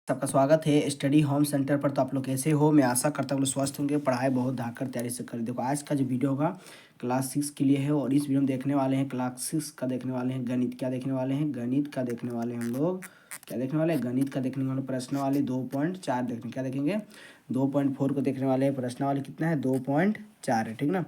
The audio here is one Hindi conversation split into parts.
सबका स्वागत है स्टडी होम सेंटर पर। तो आप लोग कैसे हो? मैं आशा करता हूँ लोग स्वस्थ होंगे, पढ़ाई बहुत धाकर तैयारी से करें। देखो आज का जो वीडियो होगा क्लास 6 के लिए है और इस वीडियो में देखने वाले हैं क्लास 6 का देखने वाले हैं गणित। क्या देखने वाले हैं? गणित का देखने वाले हैं हम लोग। क्या देखने वाले हैं? गणित का देखने वाले। प्रश्न वाले 2.4 देखने क्या देखेंगे? 2.4 को देखने वाले हैं। प्रश्न वाले कितना है? 2.4 है, ठीक ना।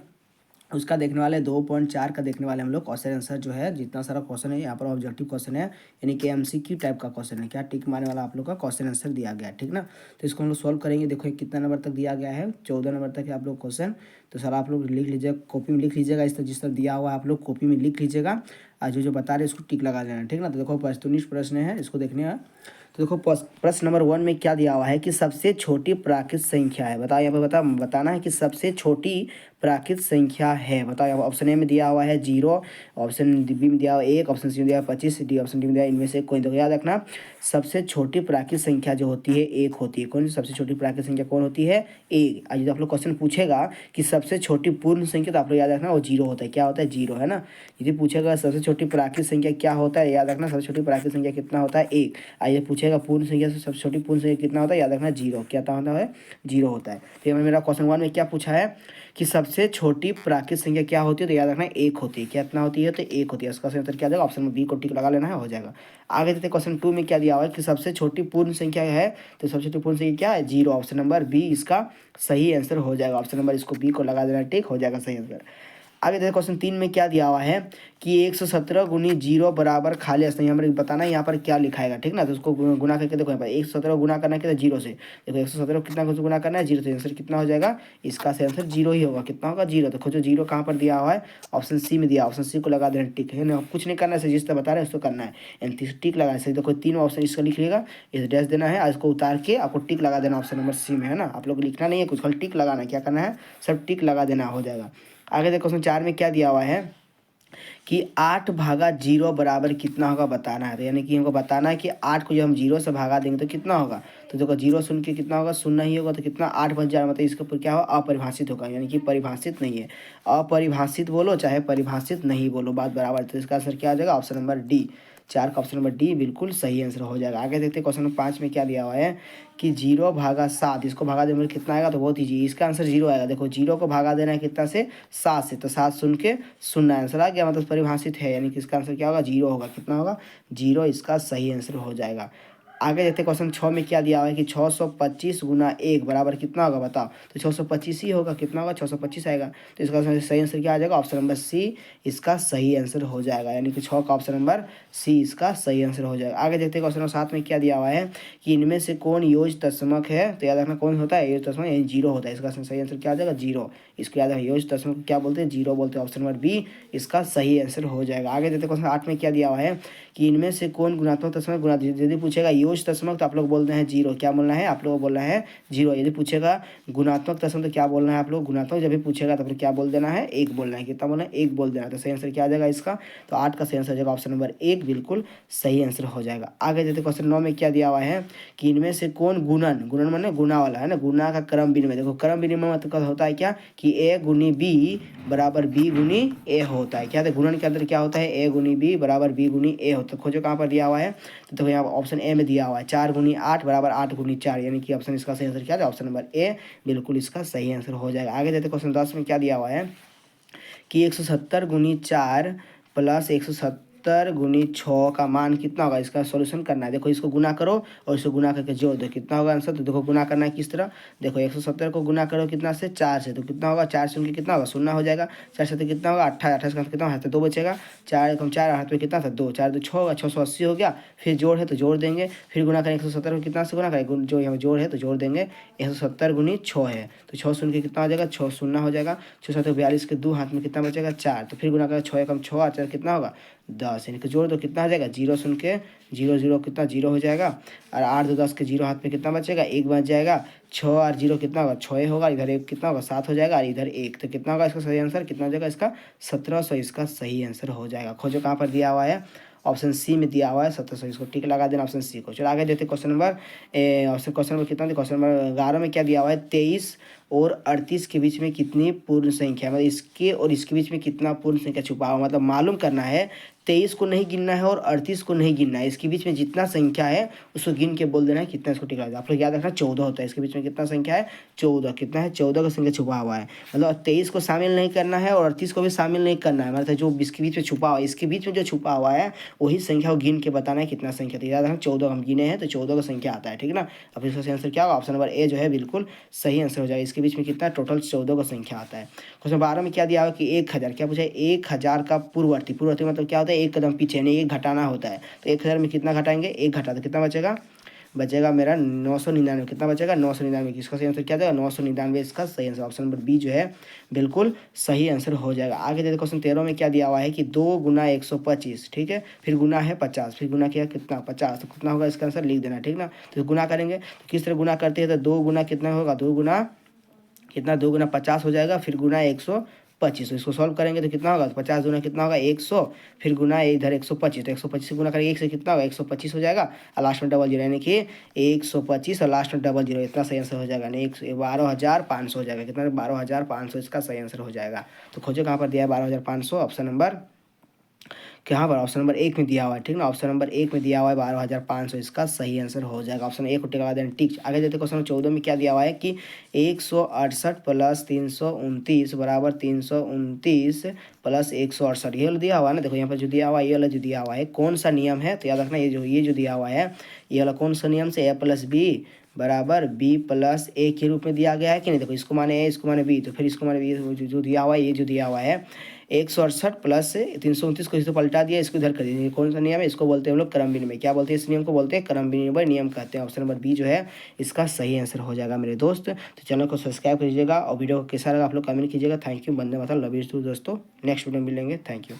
उसका देखने वाले 2.4 का देखने वाले हम लोग क्वेश्चन आंसर जो है जितना सारा क्वेश्चन है यहाँ पर ऑब्जेक्टिव क्वेश्चन है, यानी कि एमसीक्यू टाइप का क्वेश्चन है। क्या टिक मारने वाला आप लोग का क्वेश्चन आंसर दिया गया है, ठीक ना। तो इसको हम लोग सॉल्व करेंगे। देखो ये कितना नंबर तक दिया गया है? 14 नंबर तक है आप लोग क्वेश्चन। तो सर आप लोग लिख लीजिएगा, कॉपी में लिख लीजिएगा। इस तरह जिस तरह दिया हुआ है आप लोग कॉपी में लिख लीजिएगा और जो जो बता रहे हैं उसको टिक लगा देना, ठीक ना। तो देखो 19 प्रश्न है, इसको देखने हैं। तो देखो प्रश्न नंबर 1 में क्या दिया हुआ है कि सबसे छोटी प्राकृत संख्या है। बताओ यहाँ पे बताना है कि सबसे छोटी प्राकृत संख्या है। बताओ यहाँ ऑप्शन ए में दिया हुआ है 0, ऑप्शन बी में दिया हुआ है 1, ऑप्शन सी में दिया हुआ है 25, डी ऑप्शन डी में दिया है इनमें से कोई। तो याद रखना सबसे छोटी प्राकृत संख्या जो होती है 1 होती है। कौन सी सबसे छोटी प्राकृत संख्या कौन होती है? 1। आज जब आप लोग क्वेश्चन पूछेगा कि सबसे छोटी पूर्ण संख्या, तो आप लोग याद रखना वो 0 होता है। क्या होता है? 0 है ना। यदि पूछेगा सबसे छोटी प्राकृत संख्या क्या होता है, याद रखना सबसे छोटी प्राकृत संख्या कितना होता है? 1। आइए पूछेगा पूर्ण संख्या से सबसे छोटी पूर्ण संख्या कितना होता है, याद रखना 0। क्या होता है? 0 होता है। तो मेरा क्वेश्चन 1 में क्या पूछा है कि सबसे छोटी प्राकृत संख्या क्या होती है, तो याद रखना 1 होती है। कितना होती है? तो 1 होती है। इसका सही उत्तर क्या जाएगा? ऑप्शन में बी को टिक लगा लेना है, हो जाएगा। आगे देते क्वेश्चन 2 में क्या दिया हुआ है कि सबसे छोटी पूर्ण संख्या है, तो सबसे छोटी पूर्ण संख्या क्या है? 0। ऑप्शन नंबर बी इसका सही आंसर हो जाएगा। ऑप्शन नंबर इसको बी को लगा देना, टिक हो जाएगा सही आंसर। आगे देखो क्वेश्चन 3 में क्या दिया हुआ है कि 117 गुनी 0 बराबर खाली स्थान। यहाँ पर बताना है यहाँ पर क्या लिखाएगा, ठीक ना। तो उसको गुना करके देखो यहाँ पर 117 गुना करना है कितना? 0 से। देखो 117 कितना गुना करना है? 0 से। आंसर कितना हो जाएगा? इसका से आंसर 0 ही होगा। कितना होगा? 0। तो खोजो 0 कहाँ पर दिया हुआ है? ऑप्शन सी में दिया। ऑप्शन सी को लगा देना, टिक है ना। कुछ नहीं करना है, जिस तरह बता रहे हैं उसको करना है, यानी टिक लगाना है। देखो 3 ऑप्शन इसका लिख लेगा, इस डैश देना है, इसको उतार के आपको टिक लगा देना ऑप्शन नंबर सी में, है ना। आप लोग लिखना नहीं है कुछ, खाली टिक लगाना है। क्या करना है? सब टिक लगा देना, हो जाएगा। आगे देखो क्वेश्चन 4 में क्या दिया हुआ है कि 8 भागा 0 बराबर कितना होगा बताना है। तो यानी कि हमको बताना है कि 8 को जब हम 0 से भागा देंगे तो कितना होगा। तो देखो 0 सुन के कितना होगा? शून्य ही होगा। तो कितना? 8 बच जाएगा, मतलब इसके ऊपर क्या होगा? अपरिभाषित होगा, यानी कि परिभाषित नहीं है। अपरिभाषित बोलो चाहे परिभाषित नहीं बोलो, बात बराबर। तो इसका आंसर क्या आ जाएगा? Option number D. 4 का ऑप्शन नंबर डी बिल्कुल सही आंसर हो जाएगा। आगे देखते हैं क्वेश्चन नंबर 5 में क्या दिया हुआ है कि 0 भागा 7, इसको भागा देने में कितना आएगा? तो बहुत ईजी, इसका आंसर 0 आएगा। देखो 0 को भागा देना है कितना से? 7 से। तो 7 सुन के शून्य आंसर आ गया, मतलब परिभाषित है, यानी कि इसका आंसर क्या होगा? 0 होगा। कितना होगा? 0 इसका सही आंसर हो जाएगा। आगे देखते क्वेश्चन 6 में क्या दिया हुआ है कि 625 गुना 1 बराबर कितना होगा बताओ। तो 625 ही होगा। कितना होगा? 625 आएगा। तो इसका सही आंसर क्या आ जाएगा? ऑप्शन नंबर सी इसका सही आंसर हो जाएगा, यानी कि 6 का ऑप्शन नंबर सी इसका सही आंसर हो जाएगा। आगे देखते क्वेश्चन नंबर 7 में क्या दिया हुआ है कि इनमें से कौन योज तस्मक है। तो याद रखना कौन होता है? योज तस्मक, यानी 0 होता है। इसका सही आंसर क्या आ जाएगा? 0। इसको याद रखना योज तस्मक क्या बोलते हैं? 0 बोलते हैं। ऑप्शन नंबर बी इसका सही आंसर हो जाएगा। आगे देखते क्वेश्चन 8 में क्या दिया हुआ है कि इनमें से कौन गुणात्मक तस्मक गुणा, यदि पूछेगा योज तस्मक तो आप लोग बोलते हैं 0। क्या बोलना है आप लोग को? बोलना है 0। यदि पूछेगा गुणात्मक तस्मक तो क्या बोलना है आप लोग? गुणात्मक जब भी पूछेगा तो फिर क्या बोल देना है? 1 बोलना है। कितना बोलना है? 1 बोल देना है। तो सही आंसर क्या आ जाएगा इसका? तो 8 का सही आंसर हो जाएगा ऑप्शन नंबर 1 बिल्कुल सही आंसर हो जाएगा। आगे देखते क्वेश्चन 9 में क्या दिया हुआ है कि इनमें से कौन गुणन, गुणन माने गुना वाला है ना, गुना का क्रम विनिमय। देखो क्रम विनिमय मतलब होता है क्या कि ए गुनी बी बराबर बी गुनी ए होता है। क्या है? गुणन के अंदर क्या होता है? ए गुनी बी बराबर बी गुनी ए होता है। खोजो कहाँ पर दिया हुआ है? तो देखो यहाँ ऑप्शन ए में दिया हुआ है 4 गुनी 8 बराबर 8 गुनी 4, यानी कि ऑप्शन इसका सही आंसर क्या है? ऑप्शन नंबर ए बिल्कुल इसका सही आंसर हो जाएगा। आगे देते क्वेश्चन 10 में क्या दिया हुआ है कि 170 गुनी 4 प्लस 170 गुनी 6 का मान कितना होगा। इसका सॉल्यूशन करना है। देखो इसको गुना करो और इसको गुना करके जोड़ दो, कितना होगा आंसर। तो देखो गुना करना है किस तरह, देखो 170 को गुना करो कितना से? 4 से। तो कितना होगा? 4 से उनके कितना होगा? शून्य हो जाएगा। 4 से तो कितना होगा? 28, 28 का कितना हाथ 2 बचेगा। 4 कम 4 हाथ में कितना था? 2, 4 तो 6 होगा, 680 हो गया। फिर जोड़ है तो जोड़ देंगे, फिर गुना करें 170 को कितना से गुना करें? जो यहाँ जोड़ है तो जोड़ देंगे। 170 गुनी 6 है, तो 6 सुन के कितना हो जाएगा? 6 शून्य हो जाएगा। 6 7 42 के 2 हाथ में कितना बचेगा? 4। तो फिर गुना करें 6 कम 6 और 4 कितना होगा? 10, यानी कि जोड़ दो कितना हो जाएगा? 0 सुन के 0 0 कितना? 0 हो जाएगा। और 8 2 10 के 0 हाथ में कितना बचेगा? 1 बच जाएगा। 6 और 0 कितना होगा? 6 होगा। इधर 1 कितना होगा? 7 हो जाएगा। और इधर 1 तो कितना होगा इसका सही आंसर? कितना हो जाएगा इसका? 1700 इसका सही आंसर हो जाएगा। खोजो कहाँ पर दिया हुआ है? ऑप्शन सी में दिया हुआ है 1700, इसको टिक लगा देना ऑप्शन सी को। चलो आगे देते क्वेश्चन नंबर क्वेश्चन नंबर कितना? क्वेश्चन नंबर 11 में क्या दिया हुआ है 23 और 38 के बीच में कितनी पूर्ण संख्या, मतलब इसके और इसके बीच में कितना पूर्ण संख्या छुपा हुआ, मतलब मालूम करना है 23 को नहीं गिनना है और 38 को नहीं गिनना है। इसके बीच में जितना संख्या है उसको गिन के बोल देना है कितना इसको टिक लगा। आप लोग याद रखना 14 होता है। इसके बीच में कितना संख्या है? 14। कितना है? 14 का संख्या छुपा हुआ है। मतलब 23 को शामिल नहीं करना है और 38 को भी शामिल नहीं करना है। मतलब जो इसके बीच में छुपा हुआ है, इसके बीच में जो छुपा हुआ है वही संख्या को गिन के बताना है कितना संख्या। तो याद रखना 14 हम गिने हैं तो 14 का संख्या आता है, ठीक है ना। अब इसका सही आंसर क्या होगा? ऑप्शन नंबर ए जो है बिल्कुल सही आंसर हो जाएगा। इसके बीच में कितना? टोटल 14 का संख्या आता है। क्वेश्चन 12 में क्या दिया हुआ कि 1000, क्या पूछा है? 1000 का पूर्ववर्ती। पूर्ववर्ती मतलब क्या होता है? एक कदम पीछे, नहीं एक घटाना होता है। तो 1000 में कितना घटाएंगे? एक घटा तो कितना बचेगा? बचेगा मेरा 999। कितना बचेगा? 999। इसका सही आंसर क्या जाएगा? 999 इसका सही आंसर। ऑप्शन नंबर बी जो है बिल्कुल सही आंसर हो जाएगा। आगे देखो क्वेश्चन 13 में क्या दिया हुआ है कि 2 गुना 125, ठीक है, फिर गुना है 50, फिर गुना किया कितना? 50। तो कितना होगा इसका आंसर लिख देना, ठीक ना। तो गुना करेंगे तो किस तरह गुना करते हैं? तो 2 गुना कितना होगा? 2 गुना कितना? 2 गुना 50 हो जाएगा, फिर गुना 125। तो इसको सॉल्व करेंगे तो कितना होगा? 50 गुना कितना होगा? 100, फिर गुना इधर 125। तो 125 से गुना करेंगे 1 से कितना होगा? 125 हो जाएगा और लास्ट में डबल जीरो, यानी कि 125 और लास्ट में डबल जीरो, इतना सही आंसर हो जाएगा। यानी 12,500 हो जाएगा। कितना? 12,500 इसका सही आंसर हो जाएगा। तो खोजो कहाँ पर दिया है 12,500? ऑप्शन नंबर कहाँ पर? ऑप्शन नंबर 1 में दिया हुआ है, ठीक ना। ऑप्शन नंबर 1 में दिया हुआ है 12,500 इसका सही आंसर हो जाएगा। ऑप्शन 1 को टिक लगा देना, टिक। आगे देते क्वेश्चन 14 में क्या दिया हुआ है कि 168 प्लस 329 बराबर 329 प्लस 168, ये वाला दिया हुआ है ना। देखो यहाँ पर जो दिया हुआ है, ये वाला जो दिया हुआ है कौन सा नियम है? तो याद रखना ये जो दिया हुआ है ये वाला कौन सा नियम से? a प्लस बी बराबर बी प्लस ए के रूप में दिया गया है कि नहीं। देखो इसको माने ए, इसको माने बी, तो फिर इसको माने बी। जो दिया हुआ है, ये जो दिया हुआ है 168 प्लस 329 को इसको पलटा दिया, इसको इधर कर दिया। कौन सा नियम है? इसको बोलते हैं हम लोग क्रम विनिमय। क्या बोलते हैं इस नियम को? बोलते हैं क्रम विनिमय नियम कहते हैं। ऑप्शन नंबर बी जो है इसका सही आंसर हो जाएगा मेरे दोस्त। तो चैनल को सब्सक्राइब कीजिएगा और वीडियो को कैसा लगा आप लोग कमेंट कीजिएगा। Thank you. Vande Mataram. Love you दोस्तों। नेक्स्ट वीडियो में मिलेंगे। Thank you.